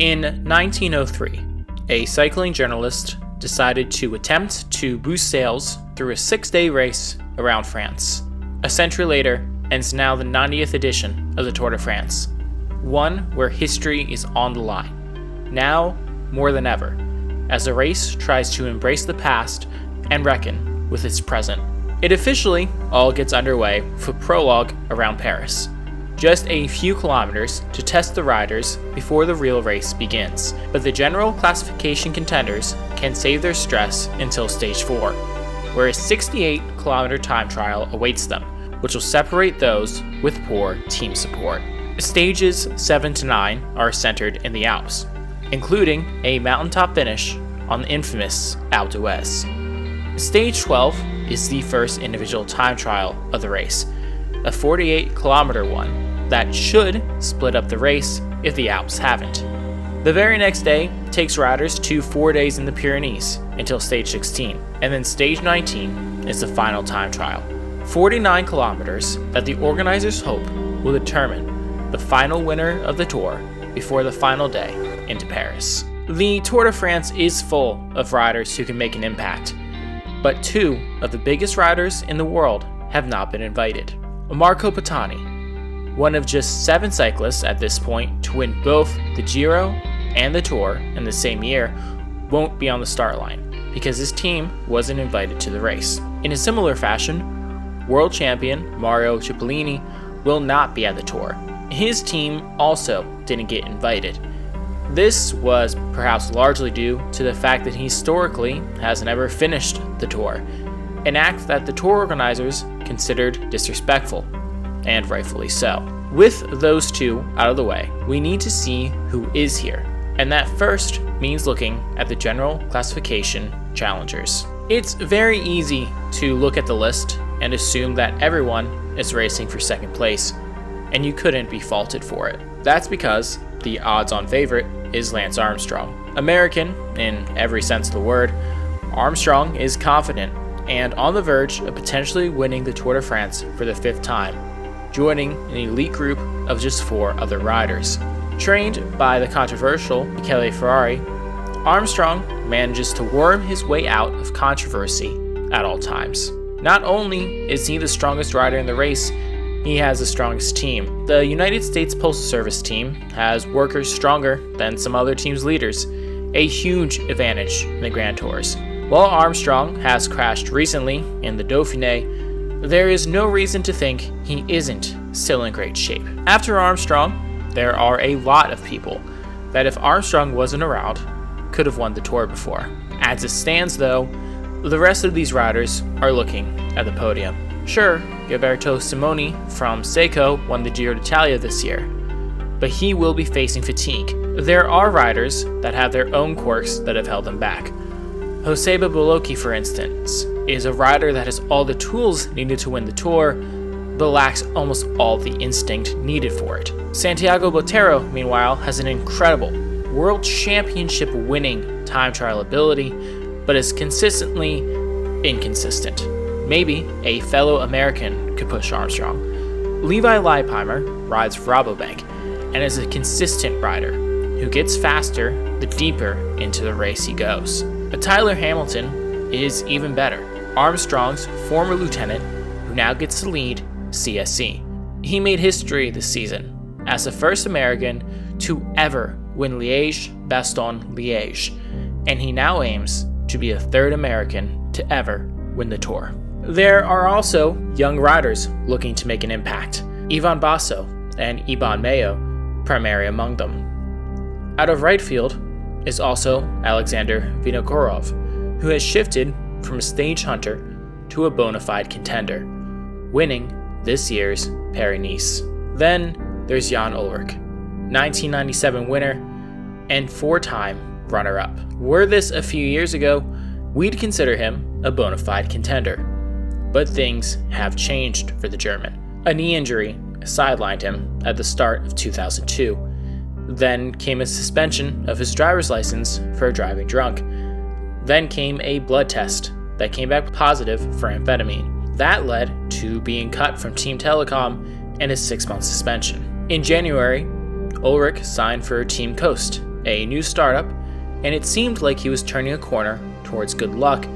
In 1903, a cycling journalist decided to attempt to boost sales through a 6-day race around France. A century later, ends now the 90th edition of the Tour de France, one where history is on the line, now more than ever, as the race tries to embrace the past and reckon with its present. It officially all gets underway with a prologue around Paris. Just a few kilometers to test the riders before the real race begins, but the general classification contenders can save their stress until stage 4, where a 68-kilometer time trial awaits them, which will separate those with poor team support. Stages 7 to 9 are centered in the Alps, including a mountaintop finish on the infamous Alpe d'Huez. Stage 12 is the first individual time trial of the race, a 48-kilometer one that should split up the race if the Alps haven't. The very next day takes riders to 4 days in the Pyrenees until stage 16, and then stage 19 is the final time trial. 49 kilometers that the organizers hope will determine the final winner of the Tour before the final day into Paris. The Tour de France is full of riders who can make an impact, but 2 of the biggest riders in the world have not been invited. Marco Pantani, one of just 7 cyclists at this point to win both the Giro and the Tour in the same year, won't be on the start line because his team wasn't invited to the race. In a similar fashion, world champion Mario Cipollini will not be at the Tour. His team also didn't get invited. This was perhaps largely due to the fact that he historically has never finished the Tour, an act that the Tour organizers considered disrespectful, and rightfully so. With those 2 out of the way, we need to see who is here, and that first means looking at the general classification challengers. It's very easy to look at the list and assume that everyone is racing for second place, and you couldn't be faulted for it. That's because the odds-on favorite is Lance Armstrong. American, in every sense of the word, Armstrong is confident and on the verge of potentially winning the Tour de France for the 5th time, joining an elite group of just 4 other riders. Trained by the controversial Michele Ferrari, Armstrong manages to worm his way out of controversy at all times. Not only is he the strongest rider in the race, he has the strongest team. The United States Postal Service team has workers stronger than some other teams' leaders, a huge advantage in the Grand Tours. While Armstrong has crashed recently in the Dauphiné, there is no reason to think he isn't still in great shape. After Armstrong, there are a lot of people that if Armstrong wasn't around, could have won the Tour before. As it stands though, the rest of these riders are looking at the podium. Sure, Gilberto Simoni from Seiko won the Giro d'Italia this year, but he will be facing fatigue. There are riders that have their own quirks that have held them back. Joseba Bolocchi, for instance, is a rider that has all the tools needed to win the Tour, but lacks almost all the instinct needed for it. Santiago Botero, meanwhile, has an incredible World Championship winning time trial ability, but is consistently inconsistent. Maybe a fellow American could push Armstrong. Levi Leipheimer rides for Rabobank and is a consistent rider who gets faster the deeper into the race he goes. But Tyler Hamilton is even better. Armstrong's former lieutenant, who now gets to lead CSC. He made history this season as the first American to ever win Liège-Bastogne-Liège, and he now aims to be the 3rd American to ever win the Tour. There are also young riders looking to make an impact. Ivan Basso and Iban Mayo, primary among them. Out of right field is also Alexander Vinokourov, who has shifted from a stage hunter to a bona fide contender, winning this year's Paris-Nice. Then there's Jan Ullrich, 1997 winner and 4-time runner-up. Were this a few years ago, we'd consider him a bona fide contender. But things have changed for the German. A knee injury sidelined him at the start of 2002. Then came a suspension of his driver's license for driving drunk. Then came a blood test that came back positive for amphetamine. That led to being cut from Team Telecom and a 6-month suspension. In January, Ullrich signed for Team Coast, a new startup, and it seemed like he was turning a corner towards good luck.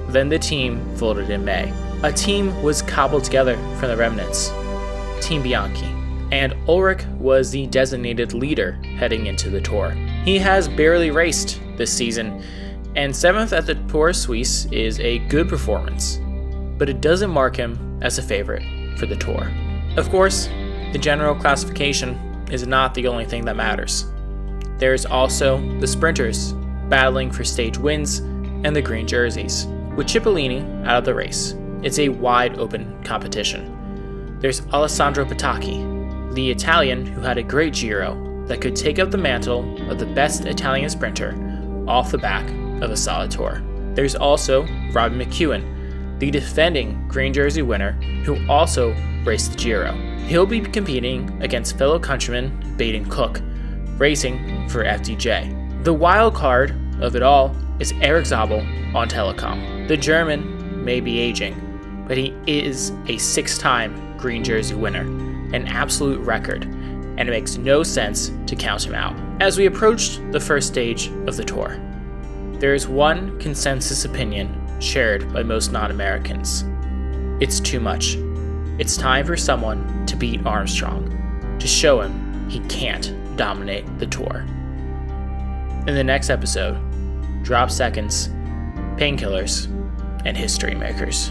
Then the team folded in May. A team was cobbled together from the remnants, Team Bianchi, and Ulrich was the designated leader heading into the Tour. He has barely raced this season, and 7th at the Tour Suisse is a good performance, but it doesn't mark him as a favorite for the Tour. Of course, the general classification is not the only thing that matters. There's also the sprinters battling for stage wins and the green jerseys. With Cipollini out of the race, it's a wide open competition. There's Alessandro Petacchi, the Italian who had a great Giro that could take up the mantle of the best Italian sprinter off the back of a solid Tour. There's also Robbie McEwen, the defending green jersey winner who also raced the Giro. He'll be competing against fellow countryman Baden Cook, racing for FDJ. The wild card of it all is Eric Zabel on Telecom. The German may be aging, but he is a 6-time green jersey winner, an absolute record, and it makes no sense to count him out. As we approached the first stage of the Tour, there is one consensus opinion shared by most non-Americans. It's too much. It's time for someone to beat Armstrong, to show him he can't dominate the Tour. In the next episode, drop seconds, painkillers, and history makers.